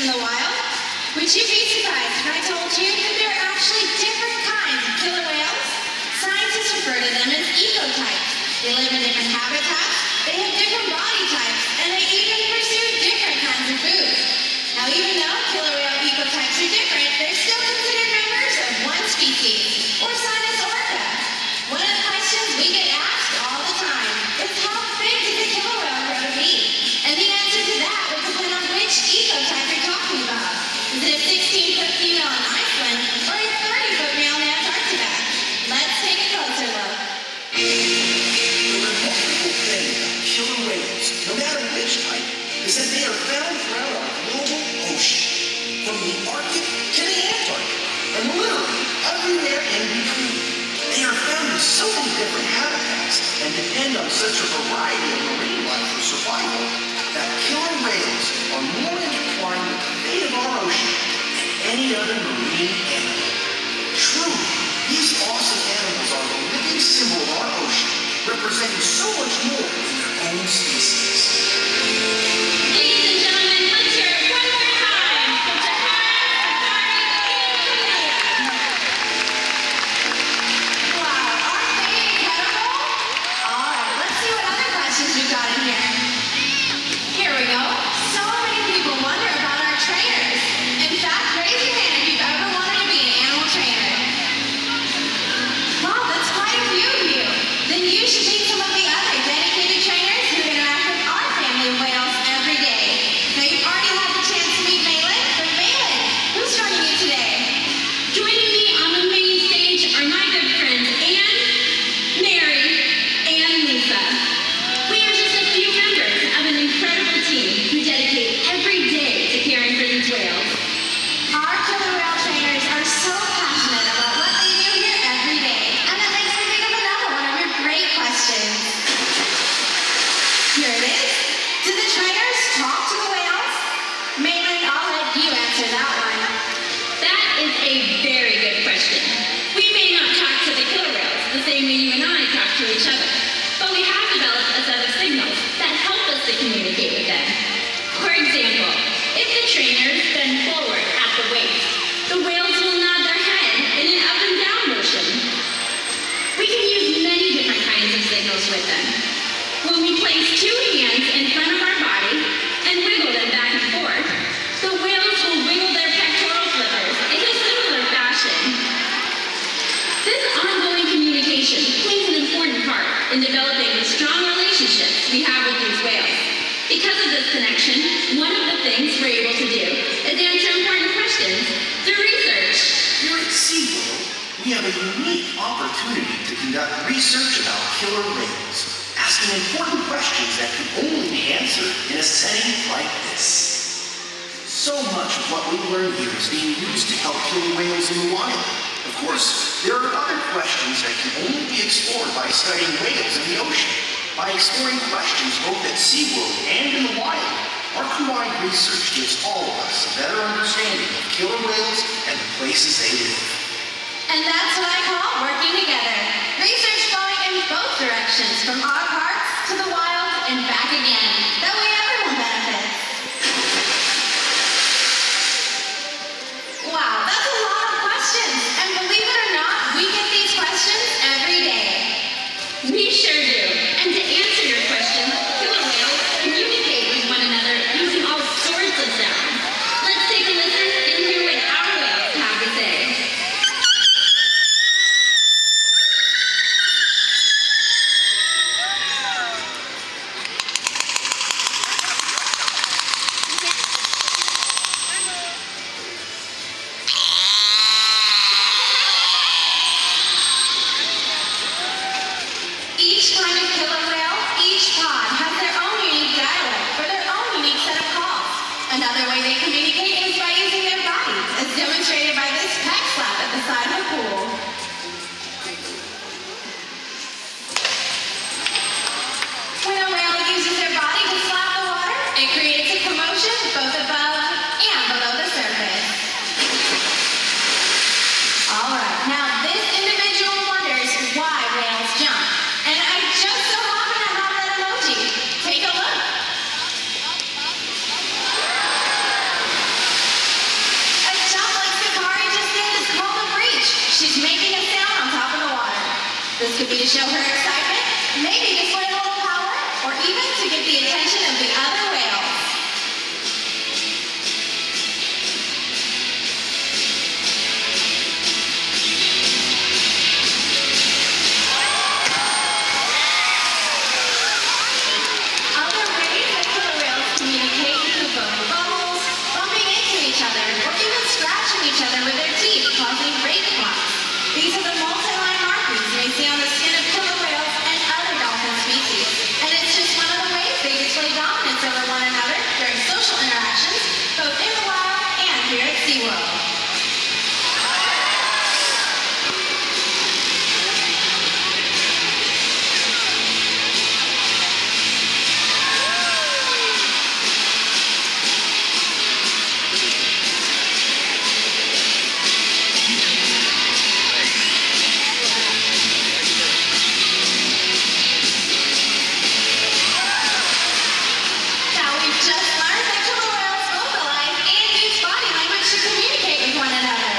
in the wild? Would you be surprised if I told you that there are actually different kinds of killer whales? Scientists refer to them as ecotypes. They live in different habitats, they have different body types, and they even pursue different kinds of food. Now, even though killer whale ecotypes are different, they're still considered members of one species, or genus orca. One of the questions we get asked all the time is how big does a killer whale grow to be? And the answer to that will depend on which ecotype you're talking about. Is it a 16-foot female in Iceland or a 30-foot male in Antarctica? Let's take a closer look. The remarkable thing about killer whales, no matter which type, is that they are found throughout our global ocean, from the Arctic to the Antarctic, and literally everywhere in between. They are found in so many different habitats and depend on such a variety of marine life for survival that killer whales are more intertwined with the fate of our ocean than any other marine animal. Truly, these awesome animals are the living symbol of our ocean, representing so much more than their own species. Ladies and gentlemen, let's hear it one more time for Takara, Sakari, and Kamea. Wow, aren't they incredible? All right, let's see what other questions we've got in here. Here we go. So many people wonder about our trainers. In fact, raise your hand if you've ever wanted to be an animal trainer. Wow, that's quite a few of you. Then you should meet some of the other dedicated trainers who interact with our family of whales every day. Now, you've already had the chance to meet Malin, but Malin, who's joining you today? Joining me on the main stage are my good friends Anne, Mary, and Lisa. We are just a few members of an incredible team who dedicate every day to caring for these whales. Our killer whale trainers are so passionate about what they do here every day, and that makes me think of another one of your great questions. Here it is. Do the trainers talk to the whales? Malin, I'll let you answer that one. That is a very good question. We may not talk to the killer whales the same way you and I talk to each other, but we have developed a set of signals that help us to communicate with them. For example, if the trainers bend forward at the waist, the whales will nod their head in an up and down motion. We can use many different kinds of signals with them. When we place two hands in front of our body and wiggle them back and forth, the whales will wiggle their pectoral flippers in a similar fashion. This ongoing communication plays an important part in developing the strong relationships we have with these whales. Because of this connection, one of the things we're able to do is answer important questions through research. Here at SeaWorld, we have a unique opportunity to conduct research about killer whales, asking important questions that can only be answered in a setting like this. So much of what we learn here is being used to help killer whales in the wild. Of course, there are other questions that can only be explored by studying whales in the ocean. By exploring questions both at SeaWorld and in the wild, our combined research gives all of us a better understanding of killer whales and the places they live. And that's what I call working together. Research going in both directions, from our parks to the wild and back again. That way everyone benefits. Wow, that's a lot of questions. And believe it or not, we get these questions every day. We sure do. And to answer your question, killer whales communicate with one another using all sorts of sounds. Let's take a listen and hear what our whales have to say. to show her excitement, maybe display a little power, or even to get the attention of the other whales. Other ways that killer whales communicate include blowing bubbles, bumping into each other, or even scratching each other with their teeth, causing rate marks. These are the multi-line markings you may see on the skin of killer whales and other dolphin species. And it's just one of the ways they display dominance over one another during social interactions, both in the wild and here at SeaWorld. Now we've just learned that killer whales vocalize and use body language to communicate with one another.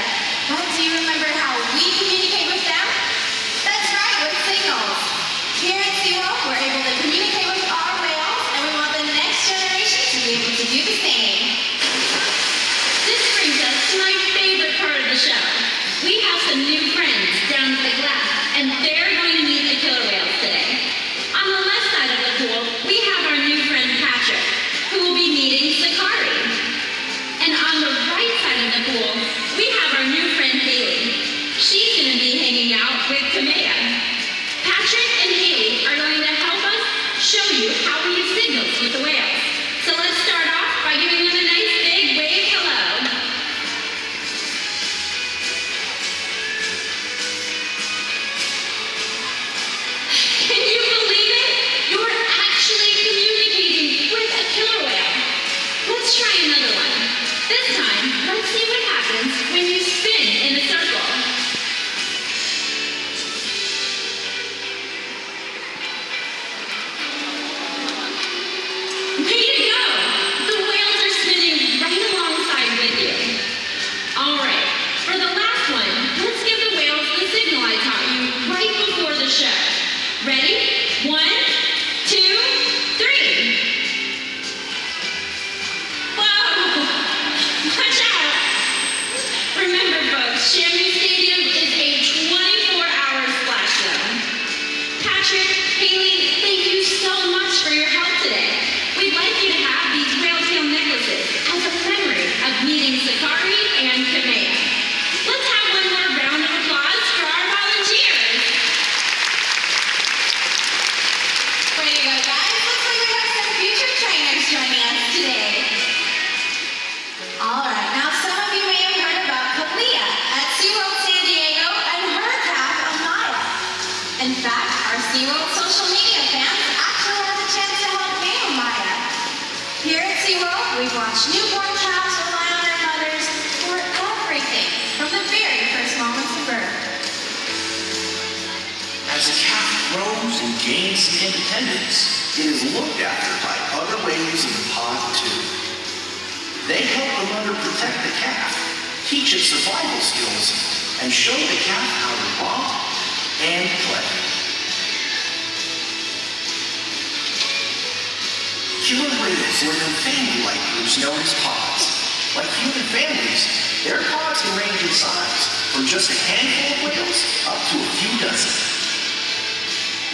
But do you remember how we communicate with them? That's right, with signals. Here at SeaWorld, we're able to communicate with our whales, and we want the next generation to be able to do the same. This brings us to my favorite part of the show. We have some new friends down at the glass, and they're going to meet the killer whales today. On the left side of the pool, we have our new friend Patrick, who will be meeting Sakari. And on the right side of the pool, we have our new friend Haley. She's going to be hanging out with Kamea. Patrick and Haley are going to help us show you how we use signals with the whales. So let's start off by giving them a nice big wave hello. Can you believe it? You're actually communicating with a killer whale. Let's try another one. This time, let's see what happens when you spin in a circle. Way to go! The whales are spinning right alongside with you. All right, for the last one, let's give the whales the signal I taught you right before the show. Ready? 1, 2, 3. Whoa! Watch out! Remember, folks, Shamu Stadium is a 24-hour splash zone. Patrick, Haley, thank you so much for your help today. We'd like you to have these whale tail necklaces as a memory of meeting Sakari and Kamea. Let's have one more round of applause for our volunteers. Way to go, guys. Looks like we have some future trainers joining us today. All right, now some of you may have heard about Kamea at SeaWorld San Diego and her calf, Amaya. In fact, our SeaWorld social media fans actually had the chance to help name Amaya. Here at SeaWorld, we've watched newborn calves rely on their mothers for everything from the very first moments of birth. As the calf grows and gains some independence, it is looked after by other whales in the pod too. They help the mother protect the calf, teach it survival skills, and show the calf how to romp and play. Killer whales live in family-like groups known as pods. Like human families, their pods can range in size from just a handful of whales up to a few dozen.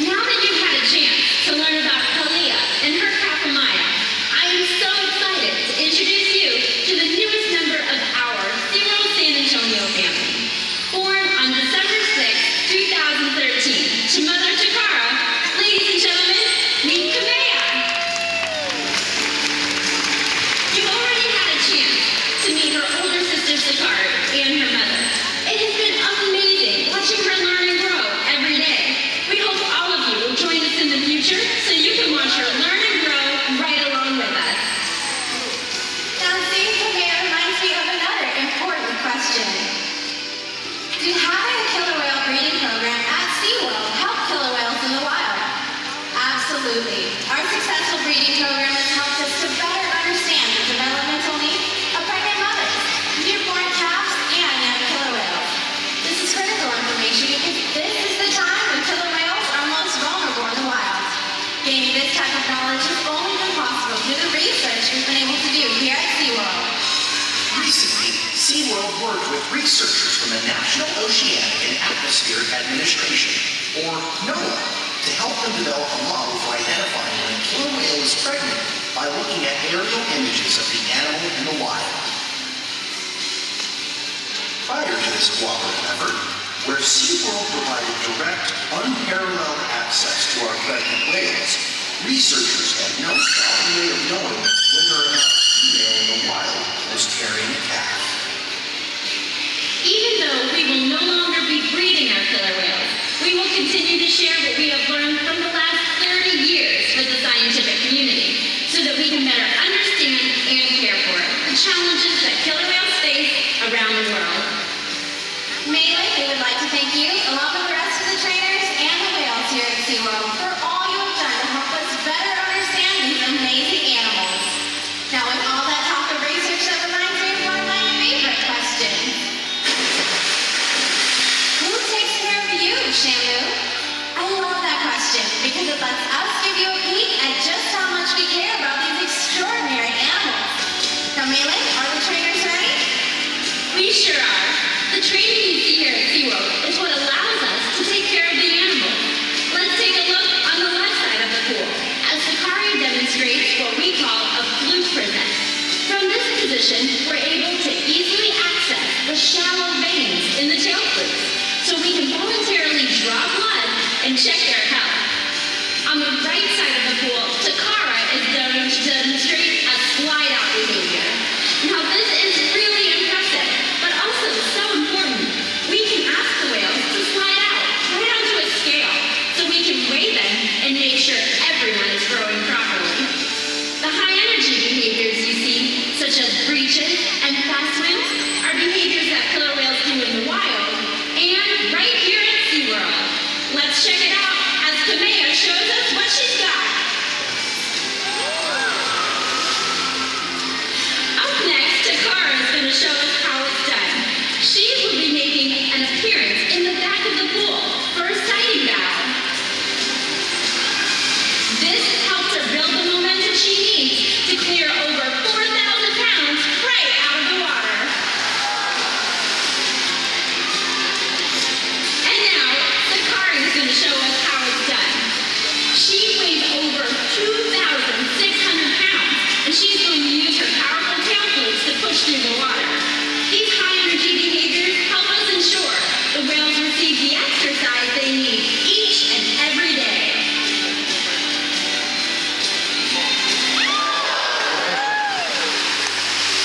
Now that you've had a chance to learn about Kamea and her calf Amaya, I am so excited to introduce you to the newest member of our SeaWorld San Antonio family. Born on December 6, 2013 to Mother Takara, ladies and gentlemen, meet Kamea. You've already had a chance to meet her older sister Sakari and her mother. It has been amazing watching her learn and grow every day. We hope all of you will join us in the future so you can watch her learn and grow right SeaWorld worked with researchers from the National Oceanic and Atmospheric Administration, or NOAA, to help them develop a model for identifying when a killer whale is pregnant by looking at aerial images of the animal in the wild. Prior to this cooperative effort, where SeaWorld provided direct, unparalleled access to our pregnant whales, researchers had no solid way of knowing whether or not a female in the wild was carrying a calf. Even though we will no longer be breeding our killer whales, we will continue to share what we have learned from the last 30 years with the scientific community so that we can better understand and care for the challenges that killer whales face around the world. Mainly, we would like to thank you, along with the rest of the trainers and the whales here at SeaWorld, for all you have done to help us better understand these amazing animals. Now, with all that talk of research, that reminds me of one of my favorite questions. Who takes care of you, Shamu? I love that question because it lets us give you a peek at just how much we care about these extraordinary animals. Now, Melee, are the trainers ready? We sure are. The training you see here at SeaWorld is what allows us to take care of the animals. Let's take a look on the left side of the pool as Sakari demonstrates what we call a fluke present. From this position, we're able to easily access the shallow veins in the tail flukes, so we can voluntarily draw blood and check their health. On the right side of the pool, Takara is going to demonstrate a slide-out behavior. Now this is really impressive, but also so important. We can ask the whales to slide out right onto a scale so we can weigh them and make sure everyone is growing properly. The high-energy behaviors you see, such as breaches and fast swims, are behaviors that killer whales do in the wild and right here at SeaWorld. Let's check it out as Kamea shows us what she's got. Up next, Takara is going to show us how it's done. She will be making an appearance in the back of the pool for a sighting valve. This helps her build the momentum she needs to clear over 4,000 pounds right out of the water. And now, Sakari is going to show us how it's done. She weighs over 2,600 pounds, and she's going to use her powerful tail flukes to push through the water. These high-energy behaviors help us ensure the whales receive the exercise they need each and every day.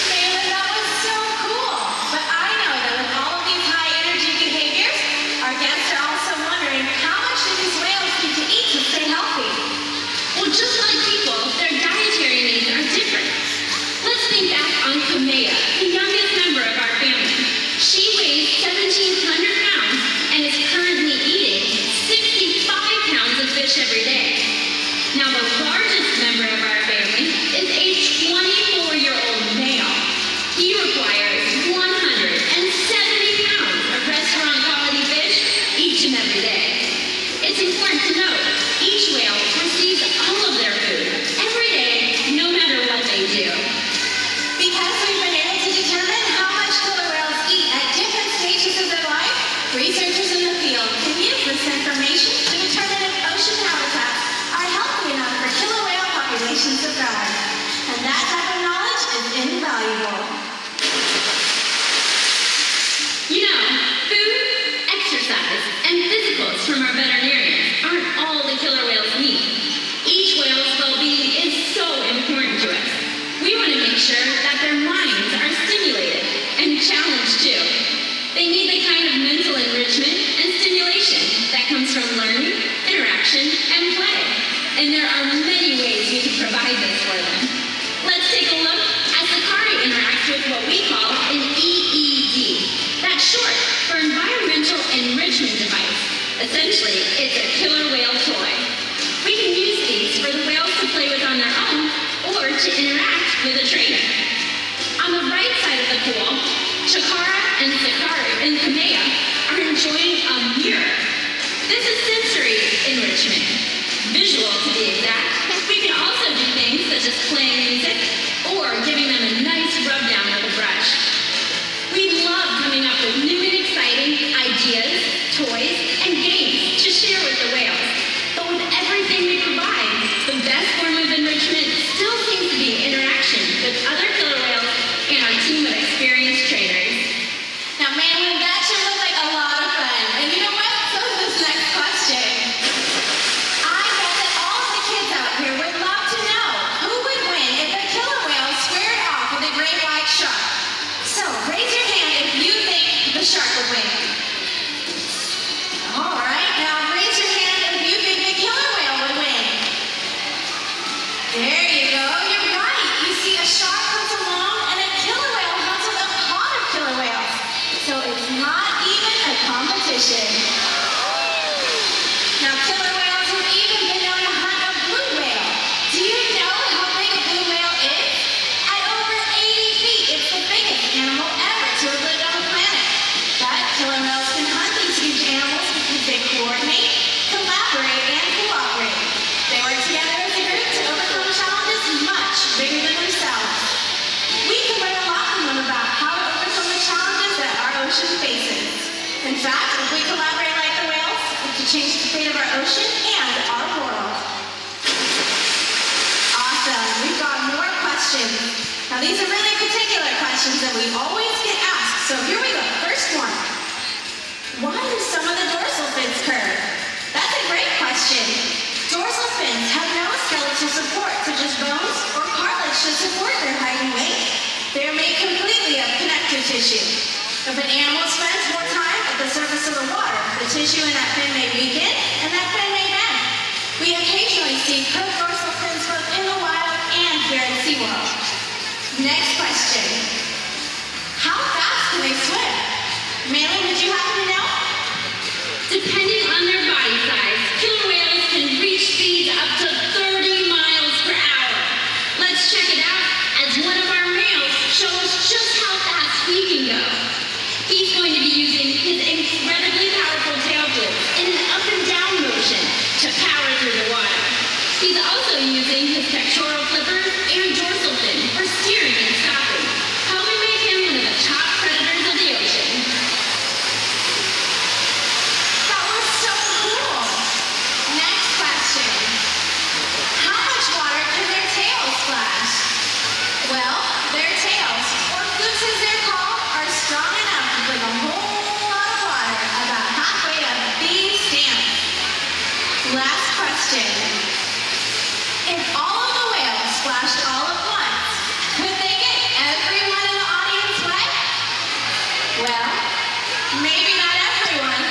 Melee, that was so cool. But I know that with all of these high-energy behaviors, our guests are also wondering how much do these whales need to eat to stay healthy? Well, just like people, their dietary needs are different. Let's think back on Kamea, the youngest member of our family. She weighs 1,700 pounds and is currently eating 65 pounds of fish every day. Now, the largest member of our family is a 24-year-old male. He requires 170 pounds of restaurant-quality fish each and every day. It's important to note, each whale receives all of their food every day, no matter what they do. Because we've been able to determine how much killer whales eat at different stages of their life, researchers in the field can use this information to determine if ocean habitats are healthy enough for killer whale populations to thrive. And that type of knowledge is invaluable. You know, food, exercise, and physicals from our veterinarians aren't all the killer whales need. Each whale's well-being is so important to us. We want to make sure that their minds are stimulated and challenged too. They need the kind of mental enrichment and stimulation that comes from learning, interaction, and play. And there are many ways we can provide this for them. Let's take a look as Sakari interacts with what we call an EED. That's short for Environmental Enrichment Device. Essentially, it's a killer whale toy. We can use these for the whales to play with on their own or to interact with a trainer. On the right side of the pool, Takara and Sakari and Kamea are enjoying a mirror. This is sensory enrichment. Visual, to be exact. We can also do things such as playing music or giving them a nice rub down with a brush. We competition. Now, killer whales have even been known to hunt a blue whale. Do you know how big a blue whale is? At over 80 feet, it's the biggest animal ever to have lived on the planet. But killer whales can hunt these huge animals because they coordinate, collaborate, and cooperate. They work together as a group to overcome challenges much bigger than themselves. We can learn a lot from them about how to overcome the challenges that our ocean faces. In fact, if we collaborate like the whales, we can change the fate of our ocean and our world. Awesome, we've got more questions. Now these are really particular questions that we always get asked, so here we go. First one. Why do some of the dorsal fins curve? That's a great question. Dorsal fins have no skeletal support, such as bones or cartilage to support their height and weight. They are made completely of connective tissue. If an animal spends more time at the surface of the water, the tissue in that fin may weaken and that fin may bend. We occasionally see curved dorsal fins both in the wild and here at SeaWorld. Next question. How fast can they swim? Malin, would you happen to know? Depending on their body size, killer whales can reach speeds up to 30 miles per hour. Let's check it out as one of our males shows us just how fast he can go. He's going to be using his incredibly powerful tail flips in an up and down motion to power through the water. He's also using his pectoral flippers and dorsal fin for steering and stopping, helping make him one of the top predators of the ocean. That was so cool. Next question. How much water can their tails splash? Well, their tails, or flukes as they're called, are strong enough to bring a whole lot of water about halfway up these dams. Last question. If all of the whales splashed all at once, could they get everyone in the audience wet? Well, maybe not everyone.